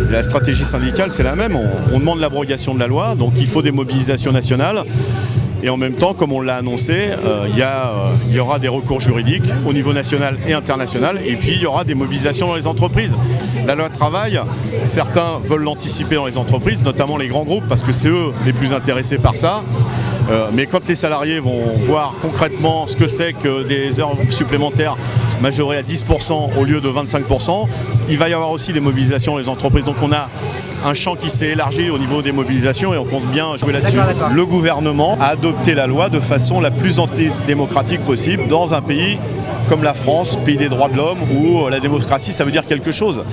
La stratégie syndicale, c'est la même. On demande l'abrogation de la loi, donc il faut des mobilisations nationales. Et en même temps, comme on l'a annoncé, il y aura des recours juridiques au niveau national et international. Et puis, il y aura des mobilisations dans les entreprises. La loi travail, certains veulent l'anticiper dans les entreprises, notamment les grands groupes, parce que c'est eux les plus intéressés par ça. Mais quand les salariés vont voir concrètement ce que c'est que des heures supplémentaires majorées à 10% au lieu de 25%, il va y avoir aussi des mobilisations dans les entreprises. Donc on a un champ qui s'est élargi au niveau des mobilisations et on compte bien jouer là-dessus. Le gouvernement a adopté la loi de façon la plus antidémocratique possible dans un pays comme la France, pays des droits de l'homme, où la démocratie, ça veut dire quelque chose.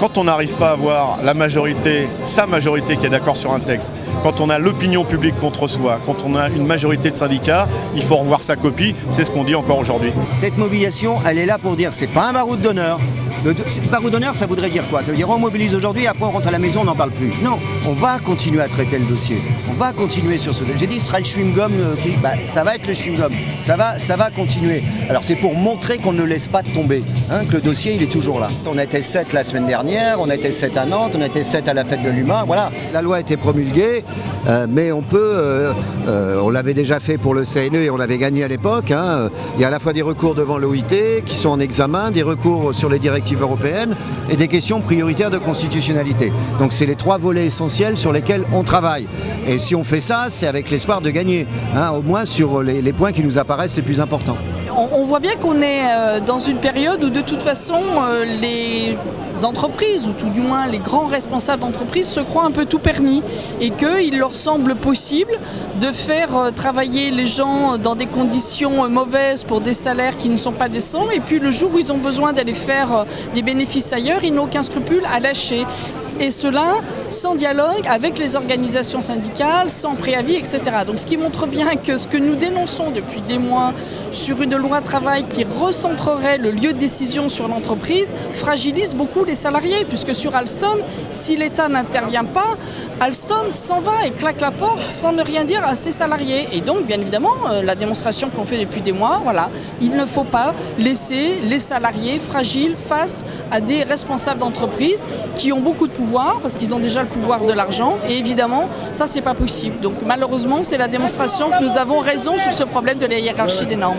Quand on n'arrive pas à avoir la majorité, sa majorité qui est d'accord sur un texte, quand on a l'opinion publique contre soi, quand on a une majorité de syndicats, il faut revoir sa copie, c'est ce qu'on dit encore aujourd'hui. Cette mobilisation, elle est là pour dire, c'est pas un baroud d'honneur. Baroud d'honneur, ça voudrait dire quoi? Ça veut dire on mobilise aujourd'hui, après on rentre à la maison, on n'en parle plus. Non, on va continuer à traiter le dossier. On va continuer sur ce dossier. J'ai dit, ce sera le chewing-gum, ça va être le chewing-gum. Ça va continuer. Alors c'est pour montrer qu'on ne laisse pas tomber, que le dossier, il est toujours là. On était 7 la semaine dernière, on était 7 à Nantes, on était 7 à la fête de l'humain. Voilà, la loi a été promulguée, mais on peut, on l'avait déjà fait pour le CNE et on l'avait gagné à l'époque. Il y a à la fois des recours devant l'OIT qui sont en examen, des recours sur les directives européennes et des questions prioritaires de constitutionnalité. Donc c'est les 3 volets essentiels sur lesquels on travaille. Et si on fait ça, c'est avec l'espoir de gagner, au moins sur les points qui nous apparaissent les plus importants. On voit bien qu'on est dans une période où de toute façon les entreprises, ou tout du moins les grands responsables d'entreprises, se croient un peu tout permis et qu'il leur semble possible de faire travailler les gens dans des conditions mauvaises pour des salaires qui ne sont pas décents, et puis le jour où ils ont besoin d'aller faire des bénéfices ailleurs, ils n'ont aucun scrupule à lâcher. Et cela sans dialogue avec les organisations syndicales, sans préavis, etc. Donc ce qui montre bien que ce que nous dénonçons depuis des mois sur une loi travail qui recentrerait le lieu de décision sur l'entreprise fragilise beaucoup les salariés, puisque sur Alstom, si l'État n'intervient pas, Alstom s'en va et claque la porte sans ne rien dire à ses salariés. Et donc, bien évidemment, la démonstration qu'on fait depuis des mois, voilà, il ne faut pas laisser les salariés fragiles face à des responsables d'entreprise qui ont beaucoup de pouvoir, parce qu'ils ont déjà le pouvoir de l'argent. Et évidemment, ça, c'est pas possible. Donc, malheureusement, c'est la démonstration que nous avons raison sur ce problème de la hiérarchie des normes.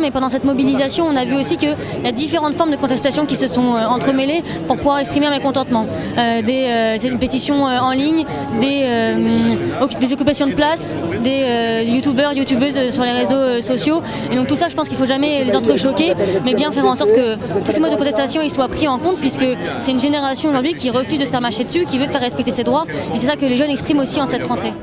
Mais pendant cette mobilisation, on a vu aussi qu'il y a différentes formes de contestation qui se sont entremêlées pour pouvoir exprimer un mécontentement. Des pétitions en ligne, des occupations de place, des youtubeurs, youtubeuses sur les réseaux sociaux. Et donc tout ça, je pense qu'il ne faut jamais les entrechoquer, mais bien faire en sorte que tous ces modes de contestation ils soient pris en compte, puisque c'est une génération aujourd'hui qui refuse de se faire mâcher dessus, qui veut faire respecter ses droits. Et c'est ça que les jeunes expriment aussi en cette rentrée.